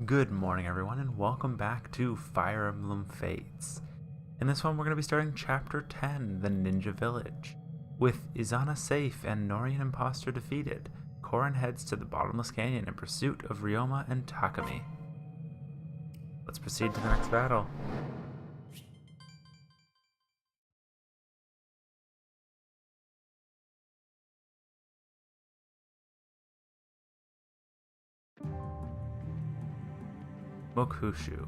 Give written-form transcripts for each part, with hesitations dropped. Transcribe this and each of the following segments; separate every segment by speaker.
Speaker 1: Good morning everyone and welcome back to Fire Emblem Fates. In this one we're going to be starting Chapter 10, The Ninja Village. With Izana safe and Nohrian impostor defeated, Corrin heads to the Bottomless Canyon in pursuit of Ryoma and Takumi. Let's proceed to the next battle. Mokushu.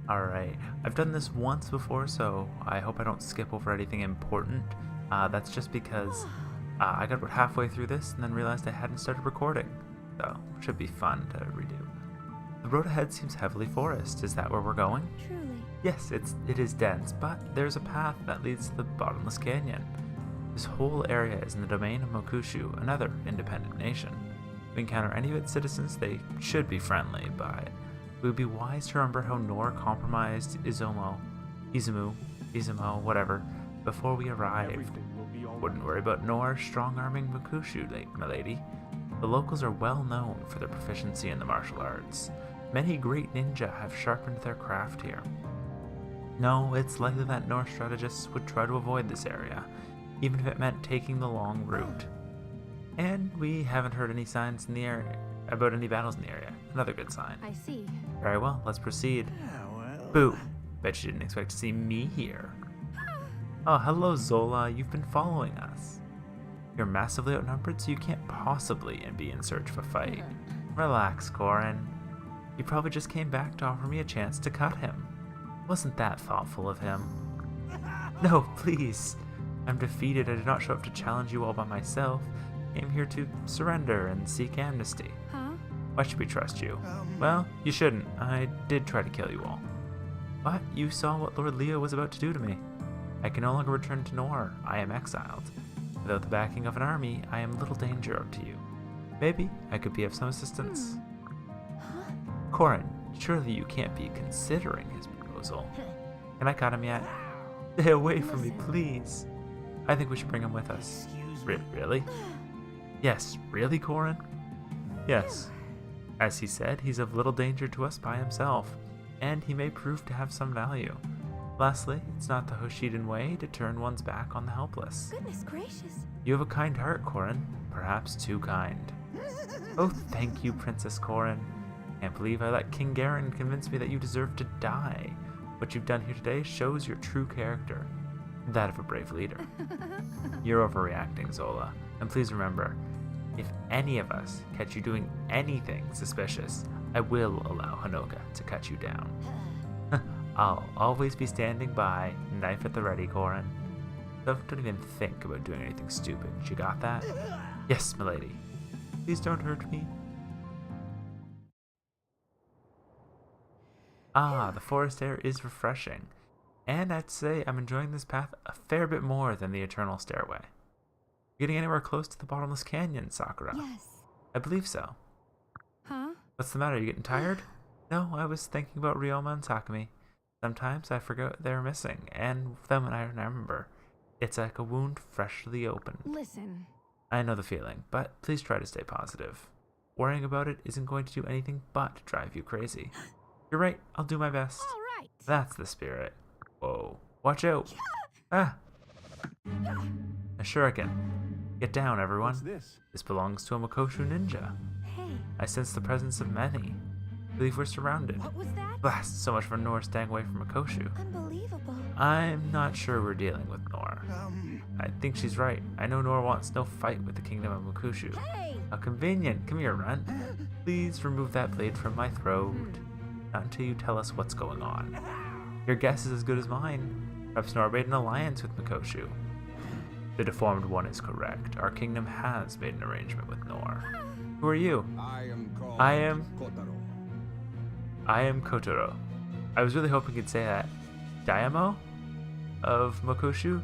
Speaker 1: Alright, I've done this once before, so I hope I don't skip over anything important. That's just because I got about halfway through this and then realized I hadn't started recording, so it should be fun to redo. The road ahead seems heavily forest. Is that where we're going?
Speaker 2: Truly.
Speaker 1: Yes, it is dense, but there's a path that leads to the Bottomless Canyon. This whole area is in the domain of Mokushu, another independent nation. If we encounter any of its citizens, they should be friendly, but it would be wise to remember how Nor compromised Izumo, whatever, before we arrived. Wouldn't worry about Nor strong-arming Mokushu, milady. The locals are well known for their proficiency in the martial arts. Many great ninja have sharpened their craft here. No, it's likely that Nor strategists would try to avoid this area, even if it meant taking the long route. And we haven't heard any signs in the area about any battles in the area. Another good sign.
Speaker 2: I see.
Speaker 1: Very well, let's proceed.
Speaker 3: Yeah, well...
Speaker 1: Boo! Bet you didn't expect to see me here. Oh, hello Zola, you've been following us. You're massively outnumbered, so you can't possibly be in search of a fight. Relax, Corrin. He probably just came back to offer me a chance to cut him. Wasn't that thoughtful of him? No, please. I'm defeated. I did not show up to challenge you all by myself. I came here to surrender and seek amnesty.
Speaker 2: Huh?
Speaker 1: Why should we trust you? Well, you shouldn't. I did try to kill you all. But you saw what Lord Leo was about to do to me. I can no longer return to Nor. I am exiled. Without the backing of an army, I am little danger to you. Maybe I could be of some assistance.
Speaker 2: Huh?
Speaker 1: Corrin, surely you can't be considering his proposal. Can I cut him yet? Stay away from me, please. I think we should bring him with us. Really? Yes, really, Corrin? Yes. As he said, he's of little danger to us by himself, and he may prove to have some value. Lastly, it's not the Hoshiden way to turn one's back on the helpless.
Speaker 2: Goodness gracious.
Speaker 1: You have a kind heart, Corrin. Perhaps too kind. Oh, thank you, Princess Corrin. Can't believe I let King Garen convince me that you deserve to die. What you've done here today shows your true character. That of a brave leader. You're overreacting, Zola. And please remember, if any of us catch you doing anything suspicious, I will allow Hanoka to cut you down. I'll always be standing by, knife at the ready, Corrin. So don't even think about doing anything stupid. You got that? Yes, milady. Please don't hurt me. Ah, the forest air is refreshing. And I'd say I'm enjoying this path a fair bit more than the Eternal Stairway. Getting anywhere close to the Bottomless Canyon, Sakura?
Speaker 2: Yes.
Speaker 1: I believe so.
Speaker 2: Huh?
Speaker 1: What's the matter? You getting tired? No, I was thinking about Ryoma and Takumi. Sometimes I forget they're missing, and then when I remember, it's like a wound freshly opened.
Speaker 2: Listen.
Speaker 1: I know the feeling, but please try to stay positive. Worrying about it isn't going to do anything but drive you crazy. You're right, I'll do my best.
Speaker 2: All right.
Speaker 1: That's the spirit. Whoa. Watch out. Ah. A shuriken. Get down, everyone.
Speaker 3: What's this?
Speaker 1: This belongs to a Makoshu ninja.
Speaker 2: Hey,
Speaker 1: I sense the presence of many. I believe we're surrounded.
Speaker 2: what was that?
Speaker 1: Blast, so much for Nor staying away from Makoshu.
Speaker 2: Unbelievable.
Speaker 1: I'm not sure we're dealing with Nor. I think she's right. I know Nor wants no fight with the kingdom of Mokushu.
Speaker 2: Hey!
Speaker 1: How convenient. Come here, Runt. Please remove that blade from my throat. Not until you tell us what's going on. Your guess is as good as mine. Perhaps Nor made an alliance with Makoshu. The deformed one is correct. Our kingdom has made an arrangement with Nor. Who are you?
Speaker 3: I am called
Speaker 1: I am
Speaker 3: Kotaro.
Speaker 1: Kotaro. I was really hoping you'd say that. Daimyo of Mokushu?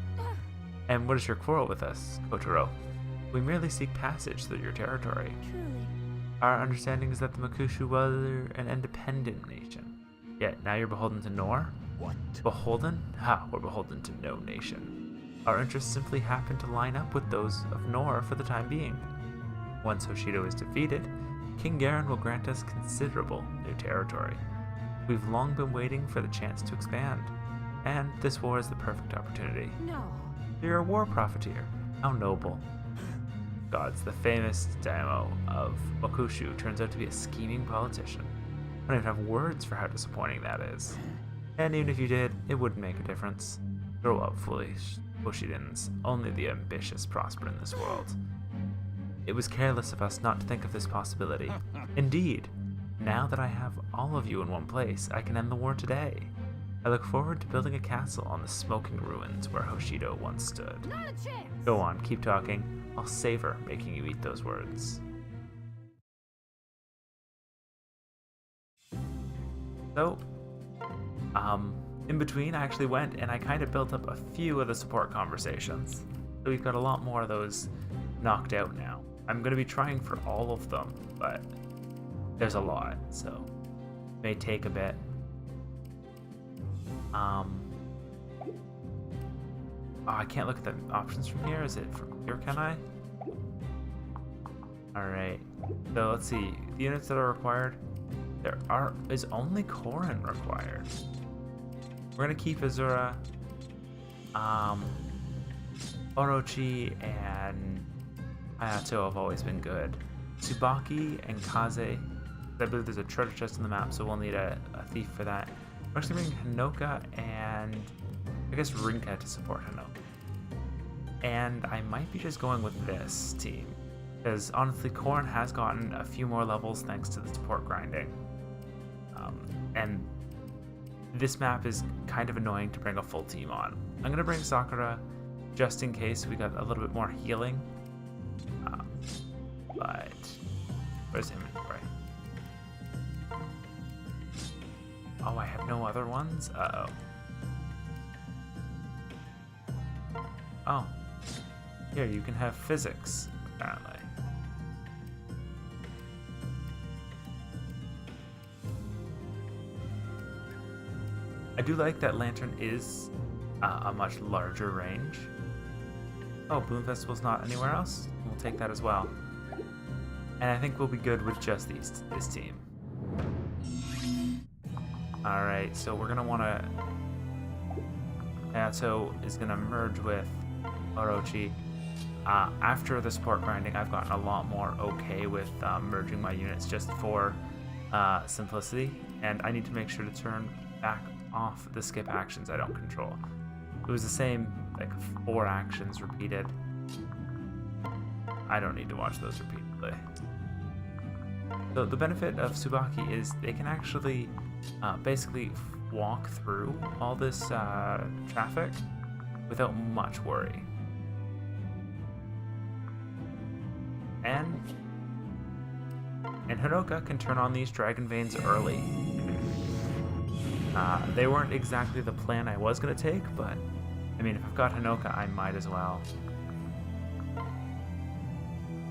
Speaker 1: And what is your quarrel with us, Kotaro? We merely seek passage through your territory.
Speaker 2: Truly.
Speaker 1: Our understanding is that the Mokushu were an independent nation. Yet now you're beholden to Nor?
Speaker 3: What?
Speaker 1: Beholden? Ha, we're beholden to no nation. Our interests simply happen to line up with those of Nor for the time being. Once Hoshido is defeated, King Garen will grant us considerable new territory. We've long been waiting for the chance to expand, and this war is the perfect opportunity.
Speaker 2: No.
Speaker 1: You're a war profiteer. How noble. Gods, the famous Daimyo of Mokushu turns out to be a scheming politician. I don't even have words for how disappointing that is. And even if you did, it wouldn't make a difference. Grow up, foolish Bushidens. Only the ambitious prosper in this world. It was careless of us not to think of this possibility. Indeed, now that I have all of you in one place, I can end the war today. I look forward to building a castle on the smoking ruins where Hoshido once stood.
Speaker 2: Not a chance.
Speaker 1: Go on, keep talking. I'll savor making you eat those words. So, in between, I actually went and I kind of built up a few of the support conversations. So we've got a lot more of those knocked out now. I'm going to be trying for all of them, but there's a lot, so it may take a bit. Oh, I can't look at the options from here. Is it from here, can I? Alright, so let's see. The units that are required, is only Corrin required. We're gonna keep Azura, Orochi, and Hayato have always been good. Tsubaki and Kaze, I believe there's a treasure chest on the map, so we'll need a thief for that. We're actually bringing Hinoka and I guess Rinka to support Hinoka. And I might be just going with this team, because honestly, Corrin has gotten a few more levels thanks to the support grinding. And this map is kind of annoying to bring a full team on. I'm gonna bring Sakura just in case we got a little bit more healing. But where's inventory? Oh, I have no other ones? Uh-oh. Oh. Here, you can have physics, apparently. I do like that Lantern is a much larger range. Oh, Bloom Festival's not anywhere else? We'll take that as well. And I think we'll be good with just this team. Alright, so we're gonna wanna... Hayato is gonna merge with Orochi. After the support grinding, I've gotten a lot more okay with merging my units just for simplicity. And I need to make sure to turn back off the skip actions I don't control. It was the same, like 4 actions repeated. I don't need to watch those repeatedly. So the benefit of Tsubaki is they can actually basically walk through all this traffic without much worry. And Hinoka can turn on these dragon veins early. They weren't exactly the plan I was going to take, but I mean, if I've got Hinoka, I might as well.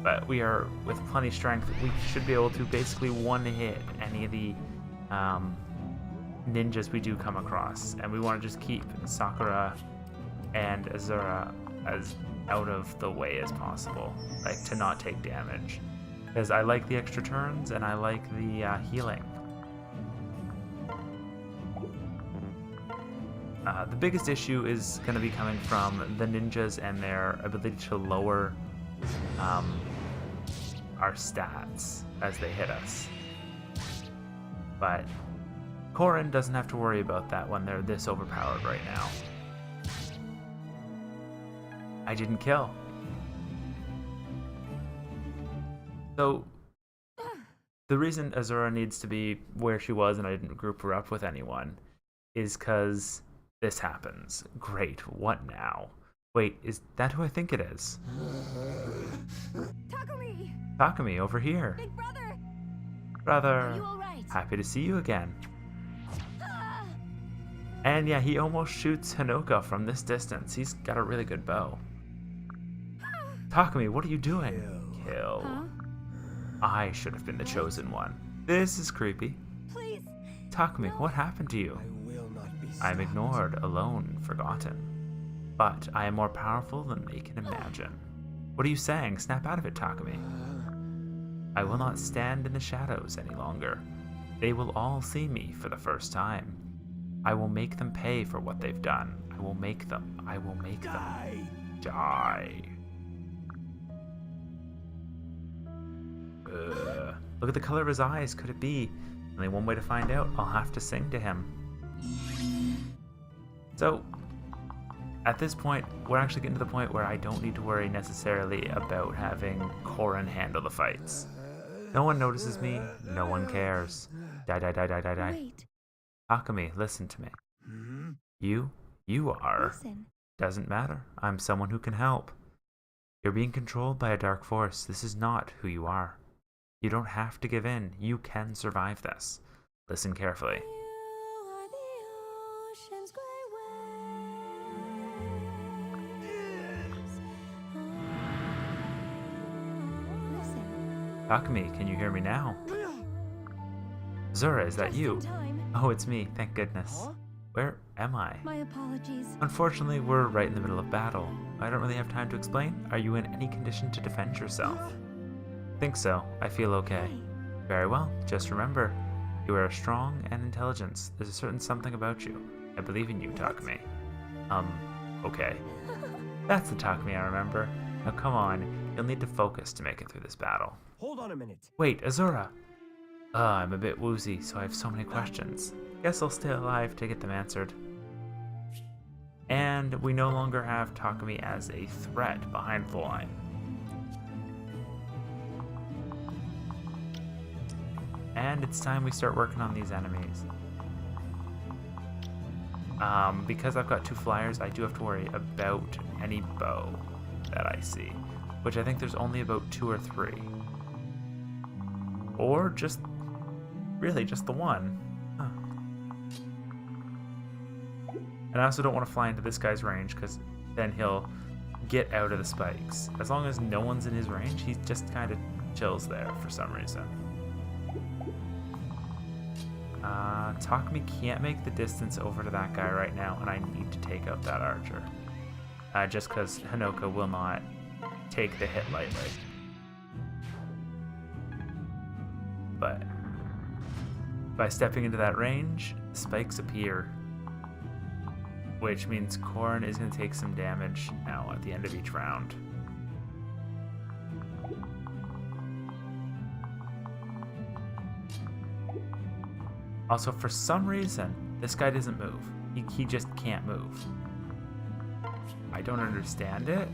Speaker 1: But we are, with plenty of strength, we should be able to basically one-hit any of the ninjas we do come across. And we want to just keep Sakura and Azura as out of the way as possible, like to not take damage. Because I like the extra turns and I like the healing. The biggest issue is going to be coming from the ninjas and their ability to lower our stats as they hit us. But Corrin doesn't have to worry about that when they're this overpowered right now. I didn't kill. So the reason Azura needs to be where she was and I didn't group her up with anyone is because this happens. Great, what now? Wait, is that who I think it is?
Speaker 2: Takumi!
Speaker 1: Takumi, over here.
Speaker 2: Big brother!
Speaker 1: Brother,
Speaker 2: Are you alright?
Speaker 1: happy to see you again.
Speaker 2: Ah!
Speaker 1: And yeah, he almost shoots Hinoka from this distance. He's got a really good bow. Takumi, what are you doing? Kill.
Speaker 2: Huh?
Speaker 1: I should have been the chosen one. This is creepy.
Speaker 2: Please!
Speaker 1: Takumi, what happened to you? I'm ignored, alone, forgotten. But I am more powerful than they can imagine. What are you saying? Snap out of it, Takumi. I will not stand in the shadows any longer. They will all see me for the first time. I will make them pay for what they've done. I will make them. I will make them. Die. Look at the color of his eyes. Could it be? Only one way to find out. I'll have to sing to him. So, at this point, we're actually getting to the point where I don't need to worry necessarily about having Corrin handle the fights. No one notices me. No one cares. Die, die, die, die, die, die.
Speaker 2: Wait.
Speaker 1: Takumi, listen to me. You are.
Speaker 2: Listen.
Speaker 1: Doesn't matter. I'm someone who can help. You're being controlled by a dark force. This is not who you are. You don't have to give in. You can survive this. Listen carefully.
Speaker 2: You are the ocean's Listen.
Speaker 1: Takumi, can you hear me now? Zura, is that
Speaker 2: Just
Speaker 1: you?
Speaker 2: in time.
Speaker 1: Oh, it's me. Thank goodness. Where am I?
Speaker 2: My apologies.
Speaker 1: Unfortunately, we're right in the middle of battle. I don't really have time to explain. Are you in any condition to defend yourself? Think so. I feel okay.
Speaker 2: Hey.
Speaker 1: Very well. Just remember, you are strong and intelligent. There's a certain something about you. I believe in you, Takumi. Okay. That's the Takumi I remember. Now come on. You'll need to focus to make it through this battle.
Speaker 3: Hold on a minute.
Speaker 1: Wait, Azura! I'm a bit woozy, so I have so many questions. Guess I'll stay alive to get them answered. And we no longer have Takumi as a threat behind the line. And it's time we start working on these enemies. Because I've got 2 flyers, I do have to worry about any bow that I see, which I think there's only about 2 or 3. Or just, really just the one. Huh. And I also don't want to fly into this guy's range, because then he'll get out of the spikes. As long as no one's in his range, he just kind of chills there for some reason. Takumi can't make the distance over to that guy right now, and I need to take out that archer. Just because Hinoka will not take the hit lightly. But by stepping into that range, spikes appear, which means Corrin is going to take some damage now at the end of each round. Also, for some reason, this guy doesn't move. He just can't move. I don't understand it,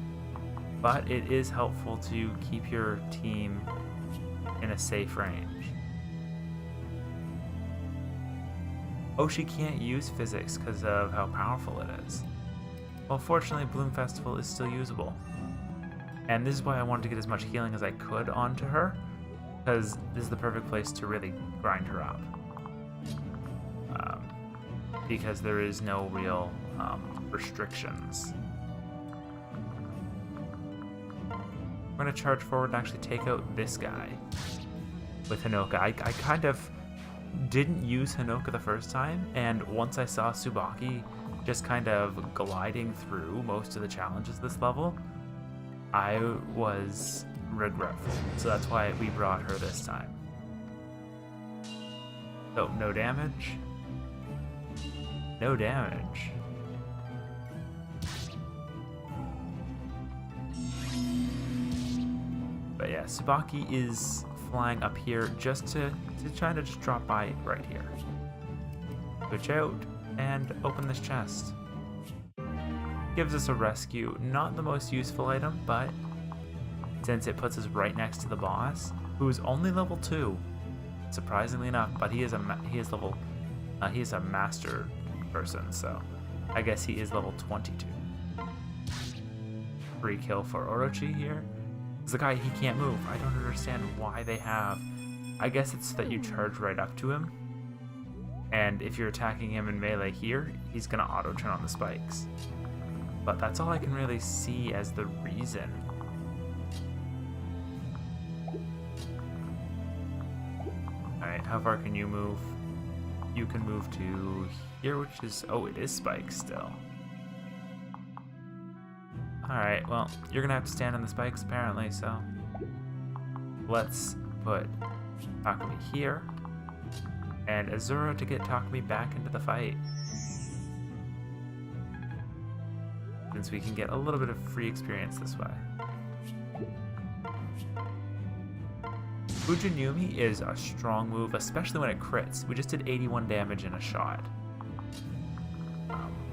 Speaker 1: but it is helpful to keep your team in a safe range. Oh, she can't use physics because of how powerful it is. Well, fortunately, Bloom Festival is still usable. And this is why I wanted to get as much healing as I could onto her, because this is the perfect place to really grind her up. Because there is no real restrictions. I'm going to charge forward and actually take out this guy with Hinoka. I kind of didn't use Hinoka the first time, and once I saw Tsubaki just kind of gliding through most of the challenges this level, I was regretful. So that's why we brought her this time. So, no damage. No damage. But yeah, Tsubaki is flying up here just to try to just drop by right here. Switch out and open this chest. Gives us a rescue. Not the most useful item, but since it puts us right next to the boss, who is only level 2, surprisingly enough, but he is a master person, so I guess he is level 22. Free kill for Orochi here. It's the guy, he can't move. I don't understand why they have. I guess it's that you charge right up to him, and if you're attacking him in melee here, he's gonna auto turn on the spikes. But that's all I can really see as the reason. Alright, how far can you move? You can move to here, which is, oh, it is spikes still. Alright, well, you're gonna have to stand on the spikes apparently, so let's put Takumi here, and Azura to get Takumi back into the fight. Since we can get a little bit of free experience this way. Fujinumi is a strong move, especially when it crits. We just did 81 damage in a shot.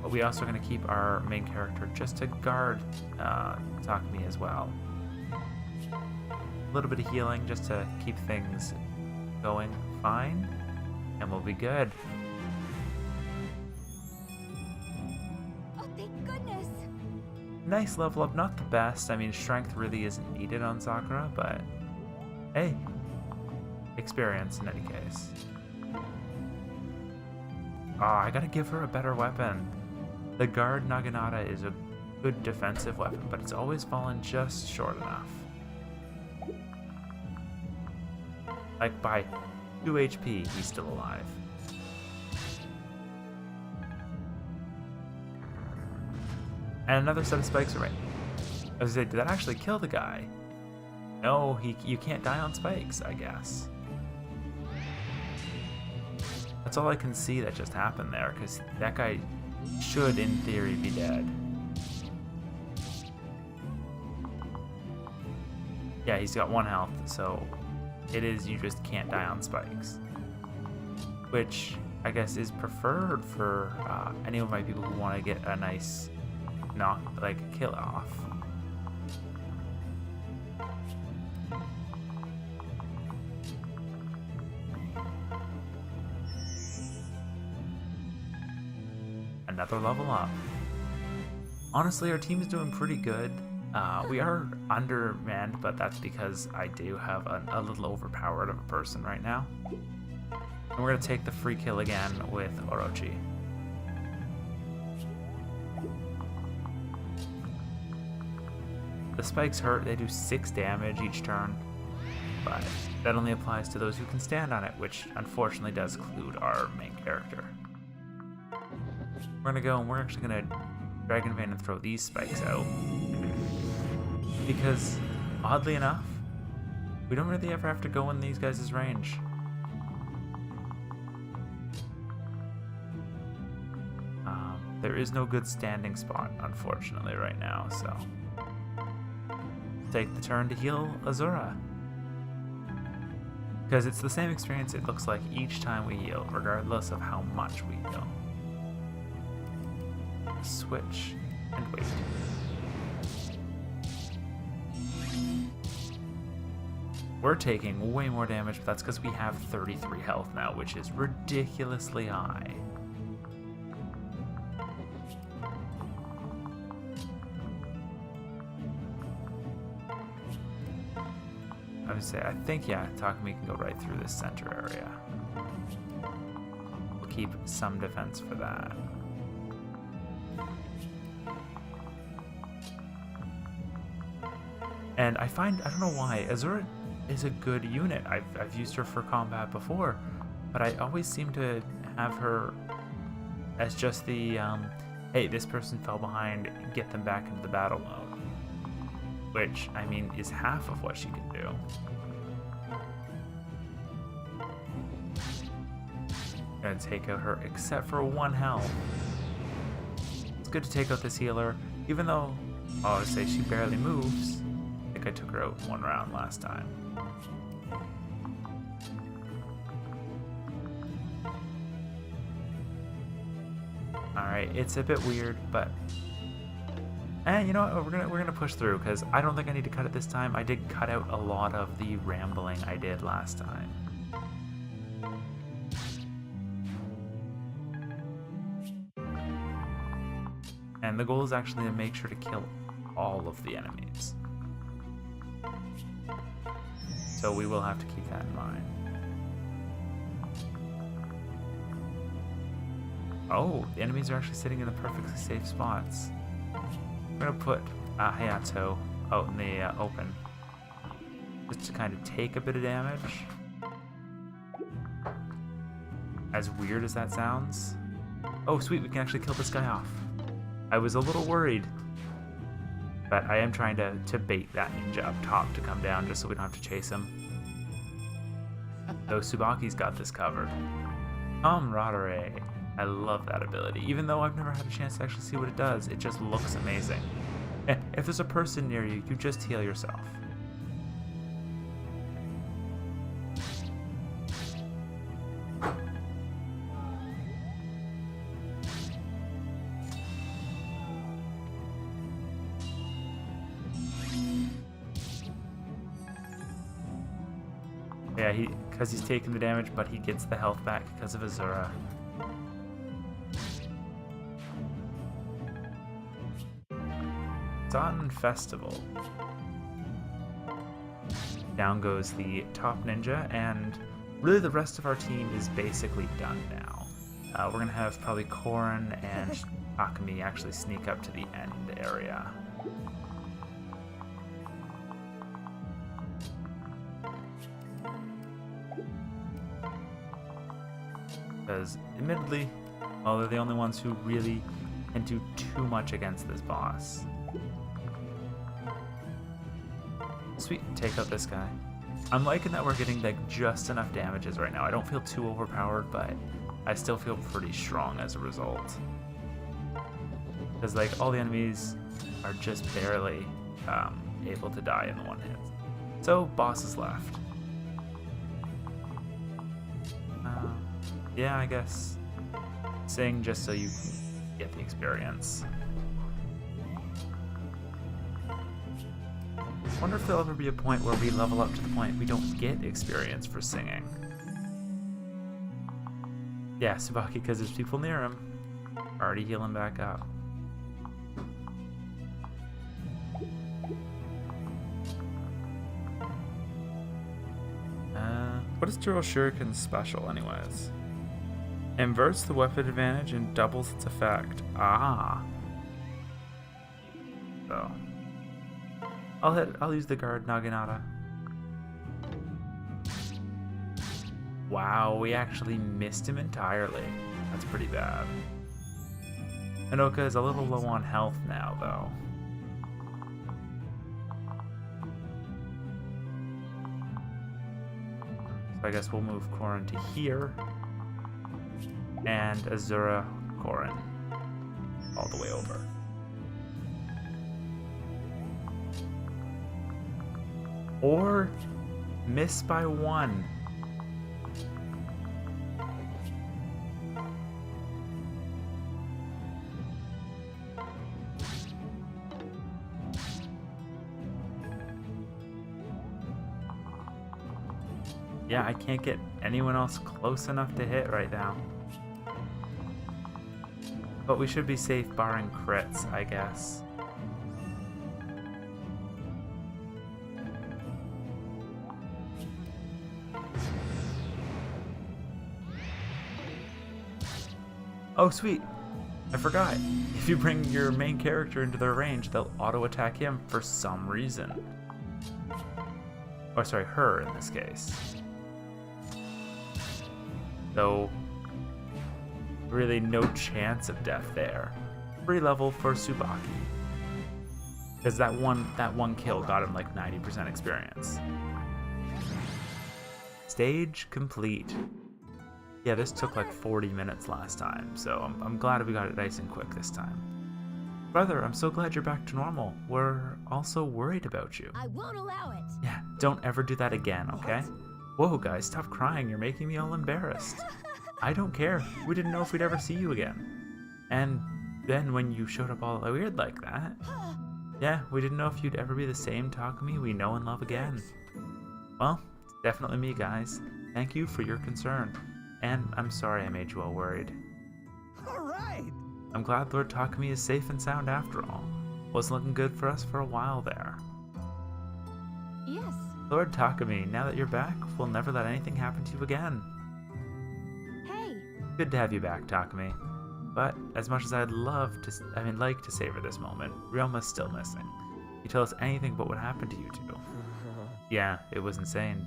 Speaker 1: But we also are going to keep our main character just to guard Takumi as well. A little bit of healing just to keep things going fine, and we'll be good.
Speaker 2: Oh, thank goodness.
Speaker 1: Nice level up, not the best. I mean, strength really isn't needed on Sakura, but hey, experience in any case. Oh, I gotta give her a better weapon. The guard Naginata is a good defensive weapon, but it's always fallen just short enough. Like by 2 HP, he's still alive. And another set of spikes are right. I was gonna say, did that actually kill the guy? No, you can't die on spikes, I guess. That's all I can see that just happened there, because that guy should, in theory, be dead. Yeah, he's got 1 health, so it is you just can't die on spikes. Which, I guess, is preferred for any of my people who want to get a nice kill off. Another level up. Honestly, our team is doing pretty good. We are undermanned, but that's because I do have a little overpowered of a person right now. And we're going to take the free kill again with Orochi. The spikes hurt, they do 6 damage each turn, but that only applies to those who can stand on it, which unfortunately does include our main character. We're gonna go and we're actually gonna Dragon Vein and throw these spikes out. Because, oddly enough, we don't really ever have to go in these guys' range. There is no good standing spot, unfortunately, right now, so take the turn to heal Azura. Because it's the same experience it looks like each time we heal, regardless of how much we heal. Switch and wait. We're taking way more damage, but that's because we have 33 health now, which is ridiculously high. I would say, I think, yeah, Takumi can go right through this center area. We'll keep some defense for that. And I don't know why, Azura is a good unit. I've used her for combat before, but I always seem to have her as just the, hey, this person fell behind, get them back into the battle mode. Which, I mean, is half of what she can do. Gonna take out her, except for 1 health. It's good to take out this healer, even though, I would say she barely moves. I think I took her out in 1 round last time. Alright, it's a bit weird, but you know what, we're gonna push through, because I don't think I need to cut it this time. I did cut out a lot of the rambling I did last time. And the goal is actually to make sure to kill all of the enemies. So we will have to keep that in mind. Oh, the enemies are actually sitting in the perfectly safe spots. We're gonna put Hayato out in the open, just to kind of take a bit of damage. As weird as that sounds. Oh sweet, we can actually kill this guy off. I was a little worried, but I am trying to bait that ninja up top to come down just so we don't have to chase him. Though Tsubaki's got this covered. Camaraderie. I love that ability. Even though I've never had a chance to actually see what it does, it just looks amazing. If there's a person near you, you just heal yourself. Yeah, because he's taking the damage, but he gets the health back because of Azura. Dawn Festival. Down goes the top ninja, and really the rest of our team is basically done now. We're gonna have probably Corrin and Takumi actually sneak up to the end area. Because, admittedly, well, they're the only ones who really can do too much against this boss. Sweet, take out this guy. I'm liking that we're getting like just enough damages right now. I don't feel too overpowered, but I still feel pretty strong as a result. Because like all the enemies are just barely able to die in the one hit. So, boss is left. Yeah, I guess sing just so you can get the experience. I wonder if there'll ever be a point where we level up to the point we don't get experience for singing. Yeah, Tsubaki, because there's people near him. Already healing back up. What is Turo Shuriken's special, anyways? Inverts the weapon advantage and doubles its effect. Ah. So. I'll use the guard Naginata. Wow, we actually missed him entirely. That's pretty bad. Anoka is a little low on health now, though. So I guess we'll move Corrin to here. And Azura, Corrin. All the way over. Or miss by one. Yeah, I can't get anyone else close enough to hit right now. But we should be safe barring crits, I guess. Oh, sweet. I forgot. If you bring your main character into their range, they'll auto-attack him for some reason. Or sorry, her in this case. So, really no chance of death there. Free level for Tsubaki. Because that one kill got him like 90% experience. Stage complete. Yeah, this took like 40 minutes last time, so I'm glad we got it nice and quick this time. Brother, I'm so glad you're back to normal. We're also worried about you.
Speaker 2: I won't allow it.
Speaker 1: Yeah, don't ever do that again, okay? Whoa, guys, stop crying. You're making me all embarrassed. I don't care. We didn't know if we'd ever see you again. And then when you showed up all weird like that, yeah, we didn't know if you'd ever be the same Takumi we know and love again. Well, it's definitely me, guys. Thank you for your concern. And I'm sorry I made you all worried.
Speaker 3: Alright!
Speaker 1: I'm glad Lord Takumi is safe and sound after all. Wasn't looking good for us for a while there.
Speaker 2: Yes.
Speaker 1: Lord Takumi, now that you're back, we'll never let anything happen to you again.
Speaker 2: Hey.
Speaker 1: Good to have you back, Takumi. But as much as I'd like to savor this moment, Ryoma's still missing. You tell us anything but what happened to you two. Yeah, it was insane.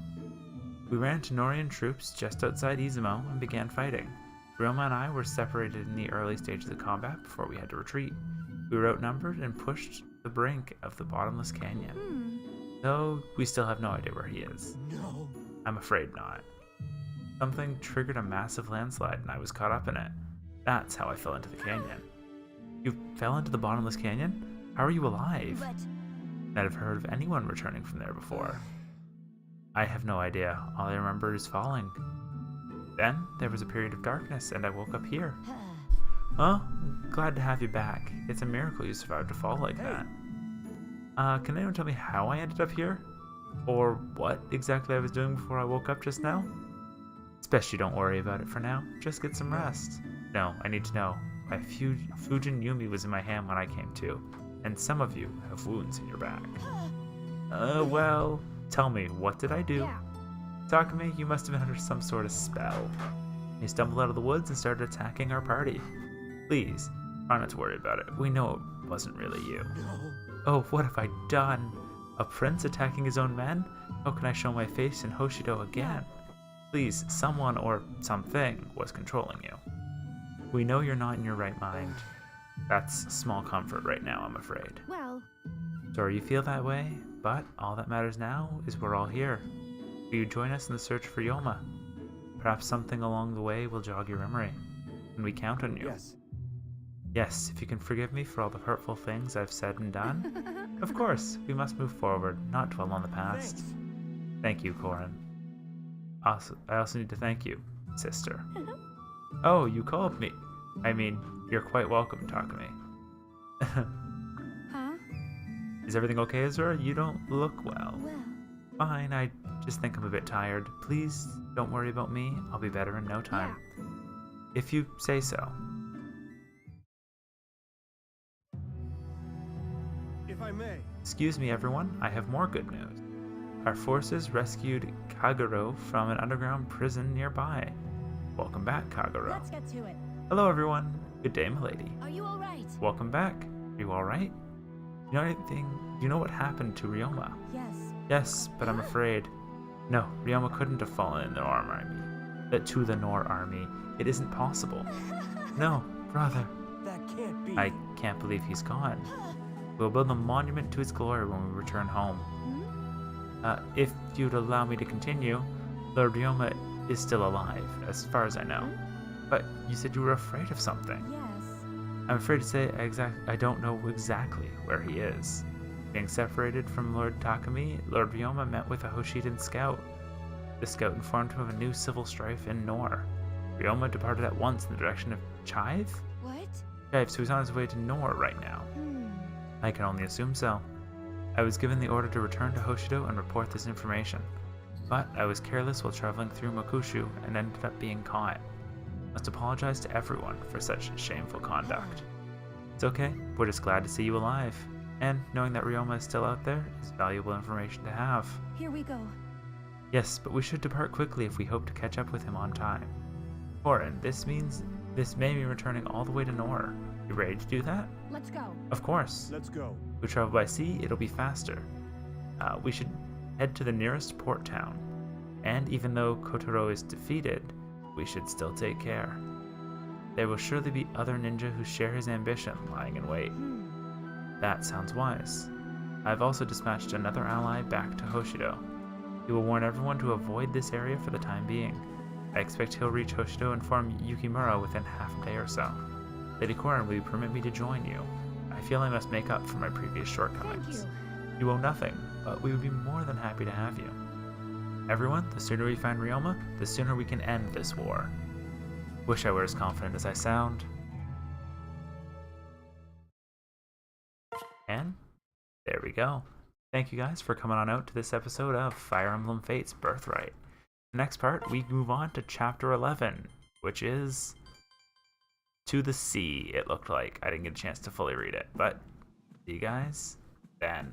Speaker 1: We ran into Nohrian troops just outside Izumo and began fighting. Ryoma and I were separated in the early stages of combat before we had to retreat. We were outnumbered and pushed the brink of the Bottomless Canyon. Though we still have no idea where he is.
Speaker 3: No.
Speaker 1: I'm afraid not. Something triggered a massive landslide and I was caught up in it. That's how I fell into the canyon. You fell into the Bottomless Canyon? How are you alive?
Speaker 2: But
Speaker 1: I'd have heard of anyone returning from there before. I have no idea. All I remember is falling. Then there was a period of darkness and I woke up here. Oh, glad to have you back. It's a miracle you survived a fall like that. Can anyone tell me how I ended up here? Or what exactly I was doing before I woke up just now? It's best you don't worry about it for now. Just get some rest. No, I need to know. My Fujin Yumi was in my hand when I came to, and some of you have wounds in your back. Well, tell me, what did I do?
Speaker 2: yeah.
Speaker 1: Takumi, you must have been under some sort of spell. He stumbled out of the woods and started attacking our party. Please, try not to worry about it. We know it wasn't really you.
Speaker 3: No.
Speaker 1: Oh, what have I done? A prince attacking his own men? How can I show my face in Hoshido again? Please, someone or something was controlling you. We know you're not in your right mind. That's small comfort right now, I'm afraid.
Speaker 2: Well,
Speaker 1: Sorry you feel that way, but all that matters now is we're all here. Will you join us in the search for Ryoma? Perhaps something along the way will jog your memory, and we count on you.
Speaker 3: Yes.
Speaker 1: Yes, if you can forgive me for all the hurtful things I've said and done. Of course, we must move forward, not dwell on the past.
Speaker 3: Thanks.
Speaker 1: Thank you, Corrin. I also need to thank you, sister. Oh, you called me. I mean, you're quite welcome, Takumi.
Speaker 2: huh?
Speaker 1: Is everything okay, Azura? You don't look well.
Speaker 2: Well,
Speaker 1: Fine, I just think I'm a bit tired. Please don't worry about me. I'll be better in no time. If you say so.
Speaker 3: If I may.
Speaker 1: Excuse me, everyone. I have more good news. Our forces rescued Kagero from an underground prison nearby. Welcome back, Kagero.
Speaker 2: let's get to it.
Speaker 1: Hello, everyone. Good day, milady.
Speaker 2: Are you all right?
Speaker 1: Welcome back. Are you all right? You know anything? You know what happened to Ryoma?
Speaker 2: Yes.
Speaker 1: Yes, but I'm afraid. No, Ryoma couldn't have fallen in the Nor army. To the Nor army. It isn't possible. No, brother.
Speaker 3: That can't be.
Speaker 1: I can't believe he's gone. We'll build a monument to his glory when we return home. If you'd allow me to continue, Lord Ryoma is still alive, as far as I know. But you said you were afraid of something.
Speaker 2: Yes.
Speaker 1: I'm afraid to say I don't know exactly where he is. Being separated from Lord Takumi, Lord Ryoma met with a Hoshidan scout. The scout informed him of a new civil strife in Nor. Ryoma departed at once in the direction of Chive?
Speaker 2: What?
Speaker 1: Chive, so he's on his way to Nor right now. I can only assume so. I was given the order to return to Hoshido and report this information. But I was careless while traveling through Mokushu and ended up being caught. Must apologize to everyone for such shameful conduct. It's okay, we're just glad to see you alive. And knowing that Ryoma is still out there is valuable information to have.
Speaker 2: Here we go.
Speaker 1: Yes, but we should depart quickly if we hope to catch up with him on time. Corrin, this may mean returning all the way to Nor. You ready to do that?
Speaker 2: Let's go.
Speaker 1: Of course.
Speaker 3: Let's go.
Speaker 1: If we travel by sea, it'll be faster. We should head to the nearest port town. And even though Kotaro is defeated, we should still take care. There will surely be other ninja who share his ambition lying in wait. That sounds wise. I've also dispatched another ally back to Hoshido. He will warn everyone to avoid this area for the time being. I expect he'll reach Hoshido and inform Yukimura within half a day or so. Lady Corrin, will you permit me to join you? I feel I must make up for my previous shortcomings.
Speaker 2: Thank
Speaker 1: You owe nothing, but we would be more than happy to have you. Everyone, the sooner we find Ryoma, the sooner we can end this war. Wish I were as confident as I sound. And there we go. Thank you guys for coming on out to this episode of Fire Emblem Fates Birthright. The next part, we move on to Chapter 11, which is To the Sea, it looked like. I didn't get a chance to fully read it, but see you guys then.